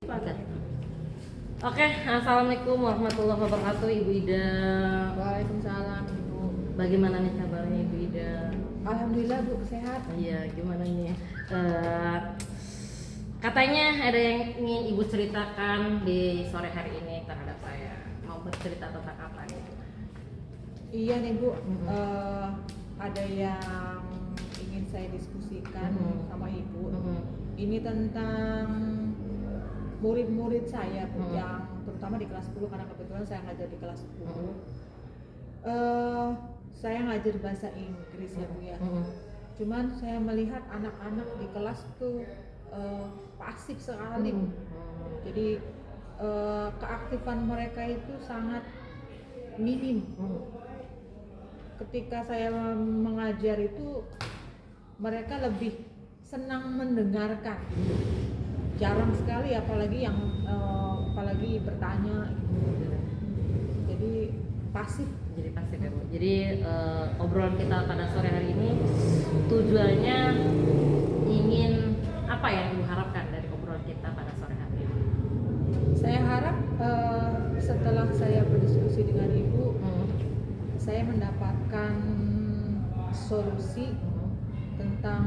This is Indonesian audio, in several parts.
Oke. Oke, assalamualaikum warahmatullahi wabarakatuh, Ibu Ida. Waalaikumsalam Ibu. Bagaimana nih kabarnya Ibu Ida? Alhamdulillah Bu, sehat. Iya, gimana nih? Katanya ada yang ingin Ibu ceritakan di sore hari ini terhadap saya. Mau bercerita tentang apa nih? Iya nih Bu, ada yang ingin saya diskusikan sama Ibu. Ini tentang murid-murid saya Bu, yang terutama di kelas 10, karena kebetulan saya ngajar di kelas 10. Saya ngajar bahasa Inggris ya Bu ya. Cuman saya melihat anak-anak di kelas tuh pasif sekali Bu. Jadi keaktifan mereka itu sangat minim. Ketika saya mengajar itu mereka lebih senang mendengarkan, jarang sekali apalagi bertanya gitu. Jadi pasif Ya Bu. Jadi obrolan kita pada sore hari ini tujuannya ingin apa yang Ibu harapkan dari obrolan kita pada sore hari ini? Saya harap setelah saya berdiskusi dengan Ibu, saya mendapatkan solusi tentang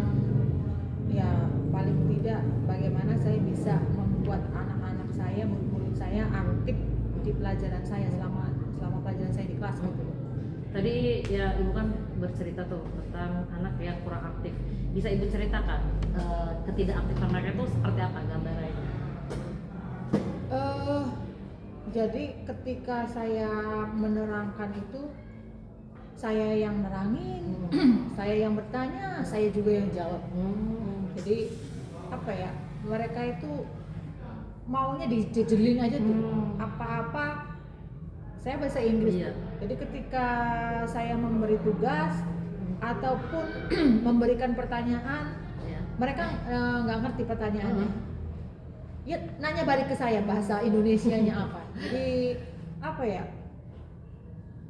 ya paling tidak bagaimana saya bisa membuat anak-anak saya, murid-murid saya aktif di pelajaran saya selama pelajaran saya di kelas gitu. Tadi ya Ibu kan bercerita tuh tentang anak yang kurang aktif. Bisa Ibu ceritakan ketidakaktifan mereka itu seperti apa gambarannya? Jadi ketika saya menerangkan itu, saya yang nerangin, saya yang bertanya, saya juga yang jawab. Jadi apa ya, mereka itu maunya dijejelin aja tuh, apa-apa saya bahasa Inggris. Iya. Jadi ketika saya memberi tugas ataupun memberikan pertanyaan, mereka nggak ngerti pertanyaannya. Ya nanya balik ke saya bahasa Indonesianya apa. Jadi apa ya?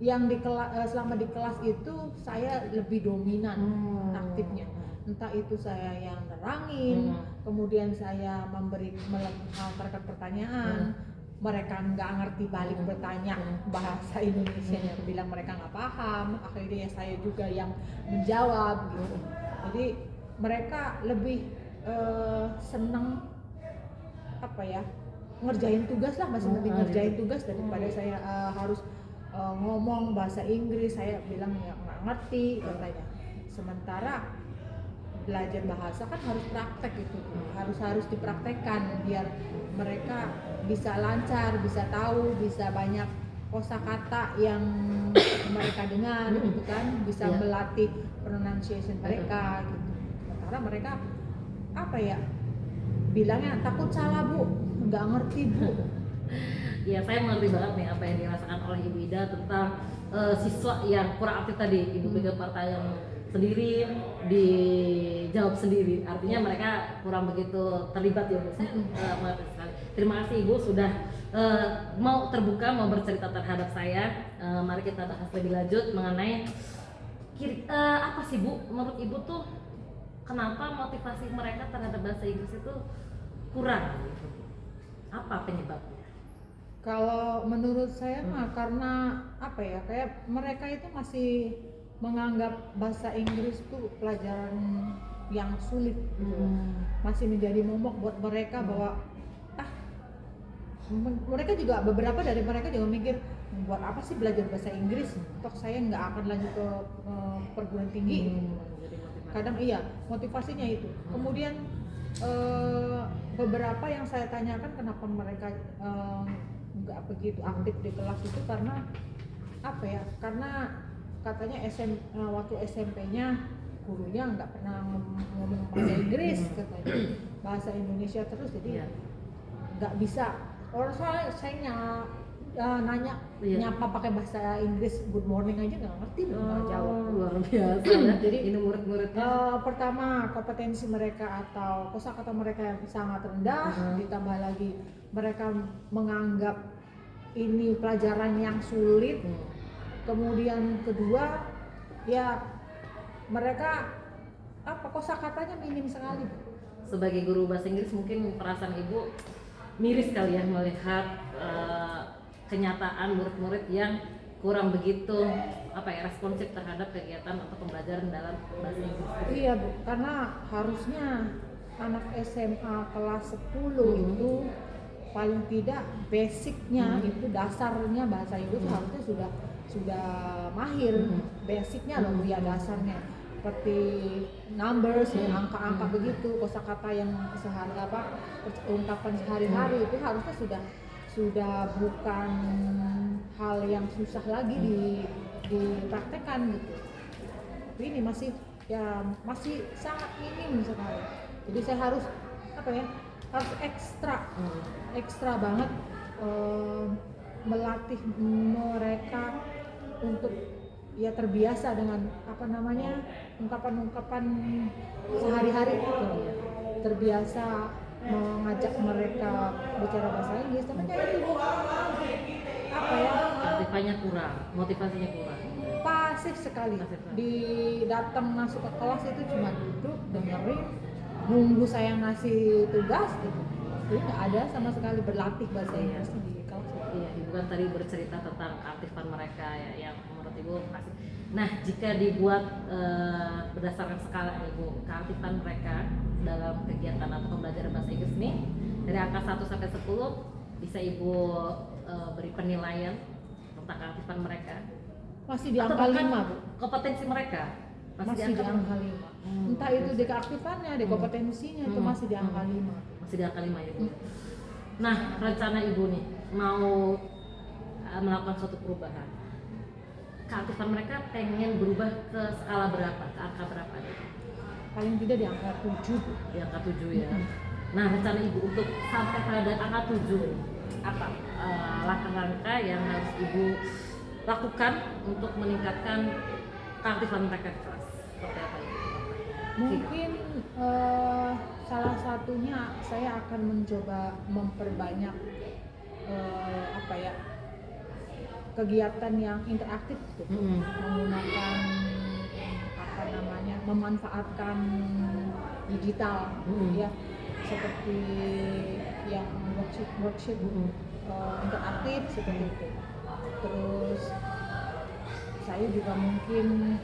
Yang selama di kelas itu saya lebih dominan aktifnya. Entah itu saya yang nerangin, kemudian saya melontarkan pertanyaan, mereka nggak ngerti balik bertanya bahasa Indonesianya, bilang mereka nggak paham, akhirnya saya juga yang menjawab gitu. Jadi mereka lebih seneng apa ya, ngerjain tugas lah, masih lebih ngerjain tugas daripada saya harus ngomong bahasa Inggris. Saya bilang ya nggak ngerti katanya. Sementara belajar bahasa kan harus praktek gitu, harus dipraktekkan biar mereka bisa lancar, bisa tahu, bisa banyak kosakata yang mereka dengar gitu kan, bisa melatih pronunciation mereka gitu. Sementara mereka apa ya, bilangnya takut salah Bu, nggak ngerti Bu. Ya, saya mengerti banget nih apa yang dirasakan oleh Ibu Ida tentang siswa yang kurang aktif tadi. Ibu bikin pertanyaan sendiri, dijawab sendiri. Artinya mereka kurang begitu terlibat ya Bu. Saya mengerti sekali. Terima kasih Ibu sudah mau terbuka, mau bercerita terhadap saya. Mari kita bahas lebih lanjut mengenai apa sih Bu, menurut Ibu tuh kenapa motivasi mereka terhadap bahasa Inggris itu kurang gitu? Apa penyebabnya? Kalau menurut saya mah karena apa ya, kayak mereka itu masih menganggap bahasa Inggris itu pelajaran yang sulit gitu. Masih menjadi momok buat mereka bahwa mereka juga, beberapa dari mereka juga mikir, buat apa sih belajar bahasa Inggris, toh saya nggak akan lanjut ke perguruan tinggi. Kadang iya, motivasinya itu. Kemudian beberapa yang saya tanyakan kenapa mereka nggak begitu aktif di kelas itu karena apa ya, karena katanya waktu SMP-nya gurunya nggak pernah ngomong bahasa Inggris, katanya bahasa Indonesia terus, jadi nggak bisa. Orang soalnya saya nanya nyapa pakai bahasa Inggris, good morning aja nggak ngerti, nggak jawab. Luar biasa. Jadi ini murid-muridnya pertama kompetensi mereka atau kosakata mereka yang sangat rendah, ditambah lagi mereka menganggap ini pelajaran yang sulit. Kemudian kedua ya mereka kosakatanya minim sekali. Sebagai guru bahasa Inggris mungkin perasaan Ibu miris kali ya melihat kenyataan murid-murid yang kurang begitu responsif terhadap kegiatan atau pembelajaran dalam bahasa Inggris. Iya Bu, karena harusnya anak SMA kelas 10 itu paling tidak basicnya itu dasarnya bahasa Inggris harusnya sudah mahir, basicnya loh ya dasarnya seperti numbers ya, angka-angka begitu, kosakata yang ungkapan sehari-hari itu harusnya sudah bukan hal yang susah lagi dipraktekkan gitu. Tapi ini masih sangat minim sekali. Jadi saya harus harus ekstra banget melatih mereka untuk ya terbiasa dengan ungkapan-ungkapan sehari-hari gitu. Terbiasa mengajak mereka bicara bahasa Inggris, tapi kayak itu motivasinya kurang, pasif sekali. Datang masuk ke kelas itu cuma duduk dengerin, nunggu saya ngasih tugas gitu. Jadi nggak ada sama sekali berlatih bahasa Inggris di kelas. Iya, Ibu kan tadi bercerita tentang keaktifan mereka ya, yang menurut Ibu pasti. Nah, jika dibuat berdasarkan skala Ibu, keaktifan mereka dalam kegiatan atau pembelajaran bahasa Inggris ini dari angka 1 sampai 10 bisa Ibu beri penilaian tentang keaktifan mereka. Masih di angka 5, Bu. Kompetensi mereka masih di angka 5. Entah itu di keaktifannya, di kompetensinya itu masih di angka 5. Masih di angka 5 ya, Bu. Nah, rencana Ibu nih mau melakukan suatu perubahan. Keaktifan mereka pengen berubah ke skala berapa? Ke angka berapa? Paling tidak di angka 7. Di angka 7 ya. Nah, rencana Ibu untuk sampai pada angka 7 apa langkah-langkah yang harus Ibu lakukan untuk meningkatkan keaktifan mereka di kelas? Seperti apa Ibu? Mungkin salah satunya saya akan mencoba memperbanyak kegiatan yang interaktif gitu. Menggunakan memanfaatkan digital ya, seperti yang worksheet interaktif seperti itu. Terus saya juga mungkin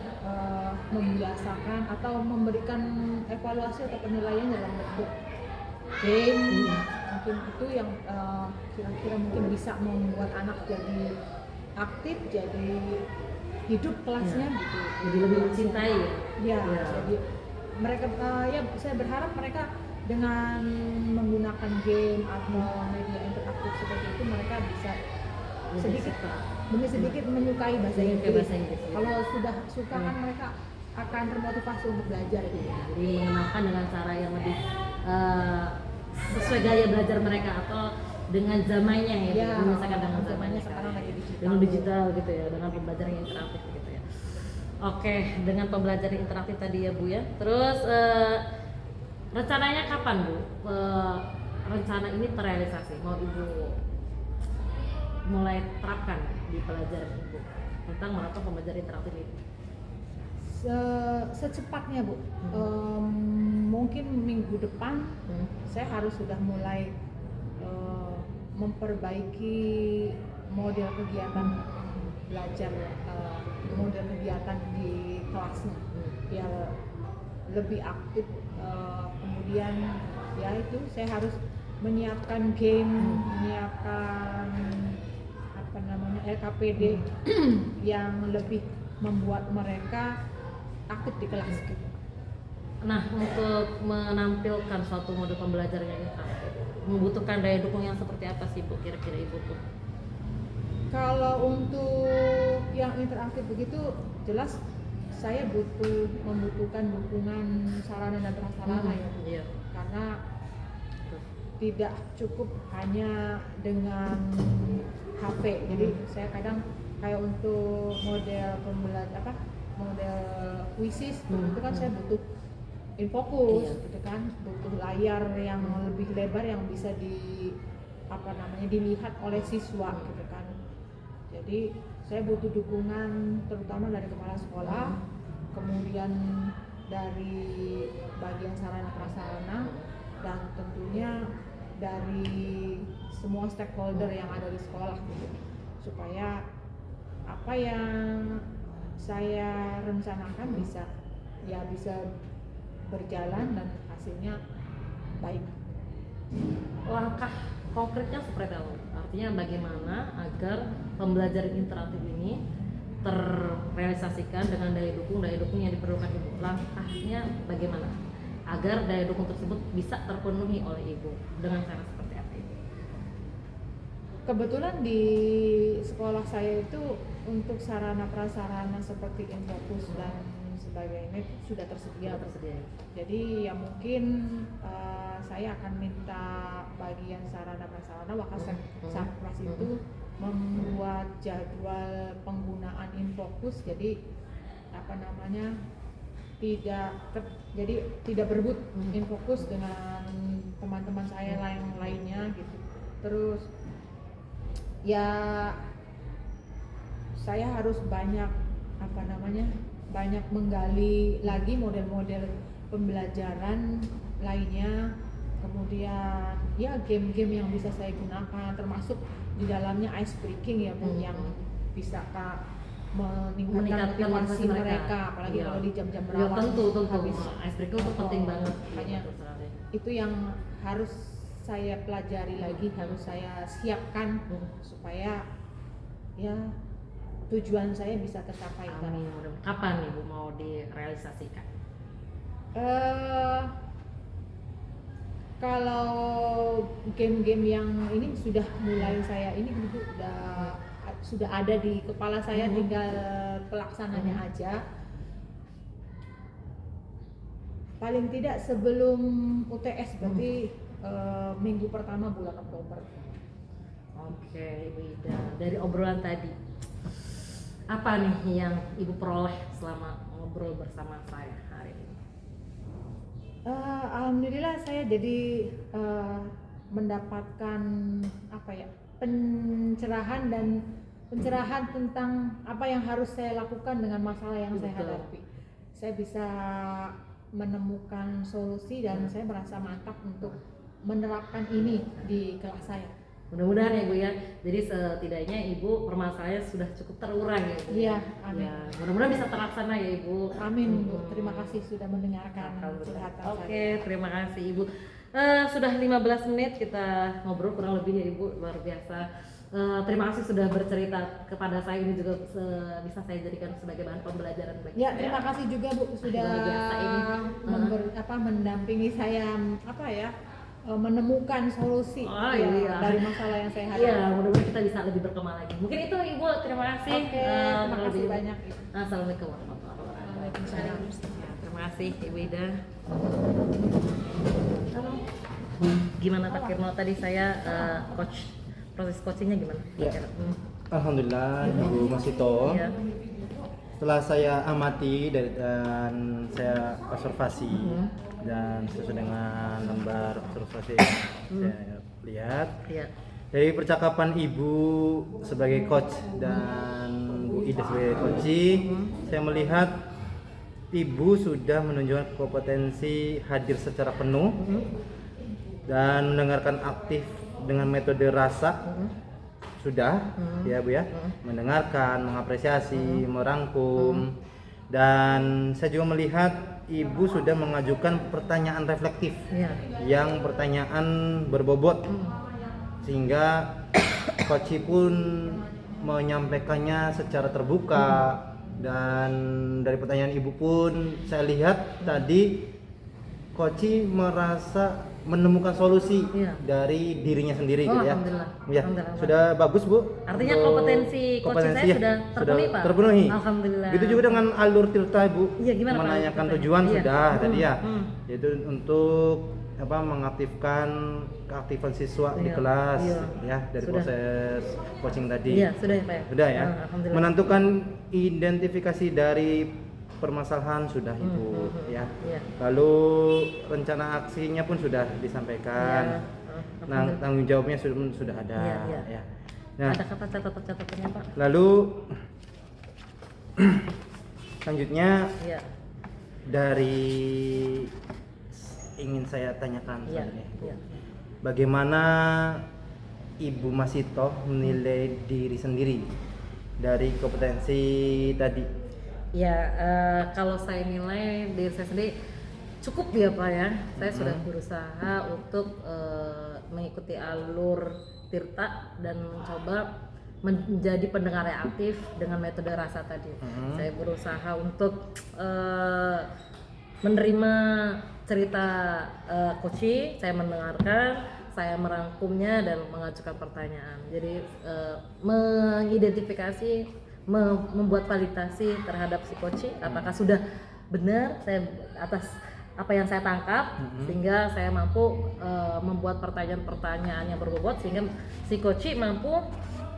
membiasakan atau memberikan evaluasi atau penilaian dalam bentuk game. Mungkin itu yang kira-kira mungkin bisa membuat anak jadi aktif, jadi hidup kelasnya gitu. Jadi lebih mencintai ya. Jadi mereka saya berharap mereka dengan menggunakan game atau media interaktif seperti itu mereka bisa demi sedikit menyukai bahasa Inggris. Kalau sudah suka kan mereka akan termotivasi untuk belajar gitu. Jadi mengenalkan dengan cara yang lebih sesuai gaya belajar mereka atau dengan zamannya ya, misalkan dengan zamannya sekarang lagi digital. Dengan digital gitu ya, dengan pembelajaran yang interaktif gitu ya. Oke, dengan pembelajaran interaktif tadi ya Bu ya. Terus rencananya kapan Bu? Rencana ini terrealisasi, mau Ibu mulai terapkan di pelajaran Ibu tentang menerapkan pembelajaran interaktif ini? Secepatnya Bu, mungkin minggu depan saya harus sudah mulai memperbaiki model kegiatan belajar, model kegiatan di kelasnya biar lebih aktif. Kemudian ya itu saya harus menyiapkan game, menyiapkan LKPD yang lebih membuat mereka aktif di kelas gitu. Nah, untuk menampilkan suatu model pembelajaran yang interaktif membutuhkan daya dukung yang seperti apa sih Bu kira-kira Ibu tuh? Kalau untuk yang interaktif begitu jelas saya membutuhkan dukungan sarana dan prasarana ya. Iya. Karena tidak cukup hanya dengan HP. Jadi saya kadang kayak untuk model model quizzes itu kan saya butuh infokus gitu kan, butuh layar yang lebih lebar yang bisa dilihat oleh siswa gitu kan. Jadi saya butuh dukungan terutama dari kepala sekolah, kemudian dari bagian sarana prasarana, dan tentunya dari semua stakeholder yang ada di sekolah gitu, supaya apa yang saya rencanakan bisa berjalan dan hasilnya baik. Langkah konkretnya seperti apa? Artinya bagaimana agar pembelajaran interaktif ini terrealisasikan dengan daya dukung yang diperlukan Ibu? Langkahnya bagaimana agar daya dukung tersebut bisa terpenuhi oleh Ibu dengan cara seperti apa Ibu? Kebetulan di sekolah saya itu untuk sarana prasarana seperti Infocus dan sebagainya itu sudah tersedia. Jadi ya mungkin saya akan minta bagian sarana prasarana Wakasek Sarpras itu membuat jadwal penggunaan Infocus, jadi tidak berebut Infocus dengan teman-teman saya lainnya gitu. Terus ya saya harus banyak menggali lagi model-model pembelajaran lainnya, kemudian ya game-game yang bisa saya gunakan, termasuk di dalamnya ice breaking ya Bu, yang bisa meningkatkan motivasi mereka, apalagi kalau di jam-jam rawan. Tentu. Habis Ice breaking itu penting banget. Makanya itu yang harus saya pelajari lagi, harus saya siapkan supaya ya tujuan saya bisa tercapai. Amin. Kapan Ibu mau direalisasikan? Kalau game-game yang ini sudah mulai saya ini sudah ada di kepala saya, tinggal pelaksananya aja. Paling tidak sebelum UTS, berarti minggu pertama bulan Oktober. Oke, Ibu Ida. Dari obrolan tadi, apa nih yang Ibu peroleh selama ngobrol bersama saya hari ini? Alhamdulillah saya jadi mendapatkan pencerahan tentang apa yang harus saya lakukan dengan masalah yang saya hadapi. Saya bisa menemukan solusi dan saya merasa mantap untuk menerapkan ini di kelas saya. Mudah-mudahan ya Bu ya. Jadi setidaknya Ibu permasalahannya sudah cukup terurai ya Bu. Iya, amin. Ya, mudah-mudahan bisa terlaksana ya Ibu. Amin Bu. Terima kasih sudah mendengarkan curhatan saya. Oke, terima kasih Ibu. Sudah 15 menit kita ngobrol kurang lebih ya Ibu, luar biasa. Terima kasih sudah bercerita kepada saya, ini juga bisa saya jadikan sebagai bahan pembelajaran bagi ya, saya. terima kasih juga Bu sudah mendampingi saya menemukan solusi dari masalah yang saya hadapi. Iya, mudah-mudahan kita bisa lebih berkembang lagi. Mungkin itu Ibu, terima kasih. Oke, terima kasih banyak. Assalamualaikum warahmatullahi wabarakatuh. Waalaikumsalam. Terima kasih Ibu Ida. Gimana Pak Kirno tadi saya coach, proses coachingnya gimana? Ya. Alhamdulillah Ibu Masito. Ya. Setelah saya amati dan saya observasi dan sesuai dengan lembar observasi saya lihat dari percakapan Ibu sebagai coach dan Bu Ida sebagai coaching, saya melihat Ibu sudah menunjukkan kompetensi hadir secara penuh dan mendengarkan aktif dengan metode rasa. Sudah ya Bu ya, mendengarkan, mengapresiasi, merangkum, dan saya juga melihat Ibu sudah mengajukan pertanyaan reflektif yang pertanyaan berbobot, sehingga coach pun menyampaikannya secara terbuka. Dan dari pertanyaan Ibu pun saya lihat tadi coach merasa menemukan solusi dari dirinya sendiri gitu ya. Ya, sudah bagus Bu. Artinya kompetensi saya sudah terpenuhi Pak. Terpenuhi. Alhamdulillah. Begitu juga dengan alur Tirta Bu. Iya, gimana, menanyakan Pak? tujuan sudah tadi ya. Yaitu Yaitu untuk mengaktifkan keaktifan siswa di kelas ya dari Sudah. proses coaching tadi. Iya, sudah ya Pak. Sudah ya. Alhamdulillah. Menentukan identifikasi dari permasalahan sudah Ibu ya. Lalu rencana aksinya pun sudah disampaikan. Nah, tanggung jawabnya sudah ada ya. Nah, ada kata catatan-catatannya Pak. lalu selanjutnya dari ingin saya tanyakan selanjutnya. bagaimana Ibu Masito menilai diri sendiri dari kompetensi tadi? Ya, kalau saya nilai diri saya sendiri cukup ya Pak ya. Saya sudah berusaha untuk mengikuti alur Tirta dan mencoba menjadi pendengar yang aktif dengan metode rasa tadi. Saya berusaha untuk menerima cerita Koci, saya mendengarkan, saya merangkumnya dan mengajukan pertanyaan. Jadi mengidentifikasi, membuat validasi terhadap si Koci, apakah sudah benar saya atas apa yang saya tangkap, sehingga saya mampu membuat pertanyaan-pertanyaan yang berbobot sehingga si Koci mampu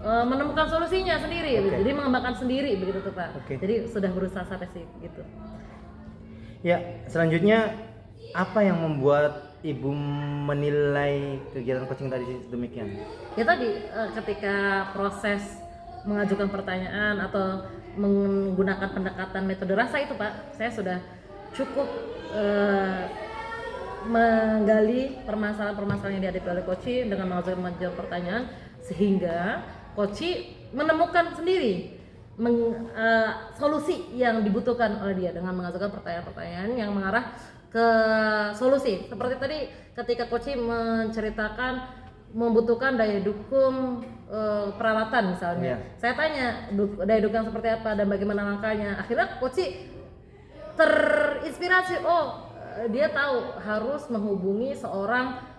menemukan solusinya sendiri, jadi mengembangkan sendiri begitu tuh Pak. Jadi sudah berusaha sampai sih gitu. Ya, selanjutnya apa yang membuat Ibu menilai kegiatan coaching tadi demikian? Ya tadi ketika proses mengajukan pertanyaan atau menggunakan pendekatan metode rasa itu Pak, saya sudah cukup menggali permasalahan-permasalahan yang dihadapi oleh Koci dengan mengajukan pertanyaan sehingga Koci menemukan sendiri solusi yang dibutuhkan oleh dia dengan mengajukan pertanyaan-pertanyaan yang mengarah ke solusi. Seperti tadi ketika Koci menceritakan membutuhkan daya dukung peralatan misalnya, saya tanya daya dukung seperti apa dan bagaimana langkahnya. Akhirnya Koci terinspirasi, dia tahu harus menghubungi seorang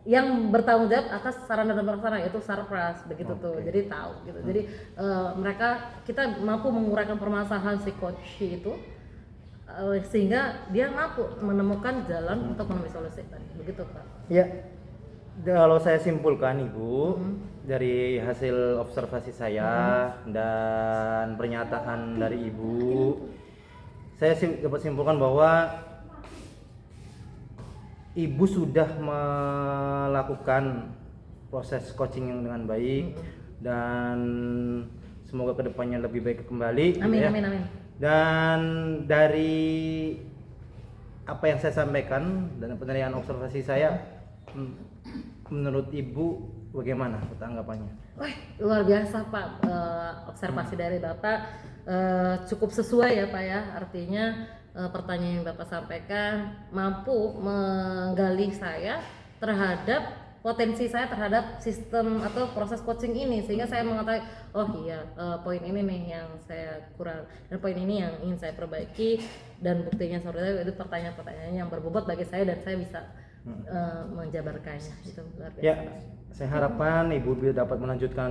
yang bertanggung jawab atas sarana dan prasarana, yaitu Sarpras begitu tuh. Jadi tahu gitu. Jadi kita mampu menguraikan permasalahan si Koci itu sehingga dia mampu menemukan jalan untuk menemui solusi tadi. Begitu Pak. Ya. Kalau saya simpulkan Ibu dari hasil observasi saya dan pernyataan dari Ibu, saya dapat simpulkan bahwa Ibu sudah melakukan proses coaching yang dengan baik dan semoga kedepannya lebih baik kembali. Amin, gitu ya. amin, amin. Dan dari apa yang saya sampaikan dan penilaian observasi saya, menurut Ibu bagaimana tanggapannya? Wah, luar biasa Pak, observasi dari Bapak cukup sesuai ya Pak ya, artinya pertanyaan yang Bapak sampaikan mampu menggali saya terhadap potensi saya terhadap sistem atau proses coaching ini, sehingga saya mengetahui poin ini nih yang saya kurang dan poin ini yang ingin saya perbaiki, dan buktinya sebenarnya itu pertanyaan-pertanyaan yang berbobot bagi saya dan saya bisa menjabarkannya. Itu luar biasa. Ya, saya harapkan Ibu dapat melanjutkan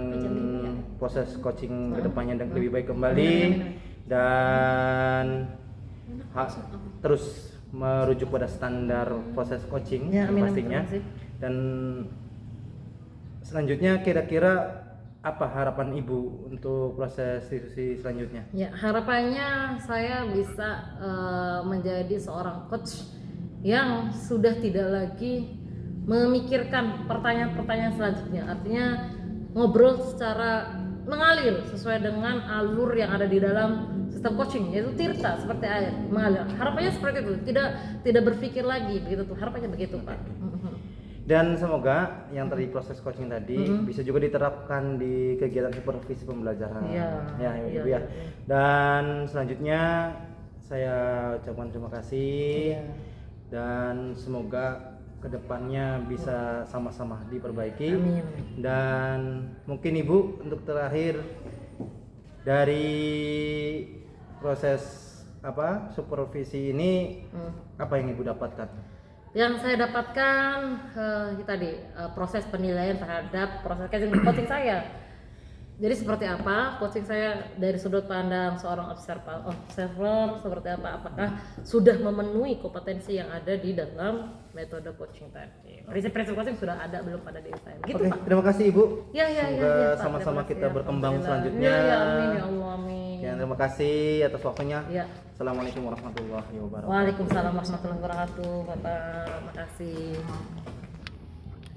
proses coaching kedepannya dan lebih baik kembali dan terus merujuk pada standar proses coaching pastinya. Dan selanjutnya kira-kira apa harapan Ibu untuk proses diskusi selanjutnya? Ya, harapannya saya bisa menjadi seorang coach yang sudah tidak lagi memikirkan pertanyaan-pertanyaan selanjutnya, artinya ngobrol secara mengalir sesuai dengan alur yang ada di dalam sistem coaching, yaitu Tirta, seperti air mengalir. Harapannya seperti itu, tidak berpikir lagi begitu tuh, harapannya begitu Pak. Dan semoga yang tadi proses coaching tadi bisa juga diterapkan di kegiatan supervisi pembelajaran. Ibu ya. Dan selanjutnya saya ucapkan terima kasih dan semoga kedepannya bisa sama-sama diperbaiki. Amin. Dan mungkin Ibu untuk terakhir dari proses supervisi ini apa yang Ibu dapatkan? Yang saya dapatkan tadi proses penilaian terhadap proses coaching saya. Jadi seperti apa coaching saya dari sudut pandang seorang observer seperti apa? Apakah sudah memenuhi kompetensi yang ada di dalam metode coaching tadi? Prinsip-prinsip coaching sudah ada belum pada diri saya? Gitu, Pak. Terima kasih Ibu. Semoga sama-sama kita berkembang selanjutnya. Amin ya Allah, amin. Terima kasih atas waktunya. Assalamualaikum warahmatullahi wabarakatuh. Waalaikumsalam warahmatullahi wabarakatuh, Bapak. Makasih.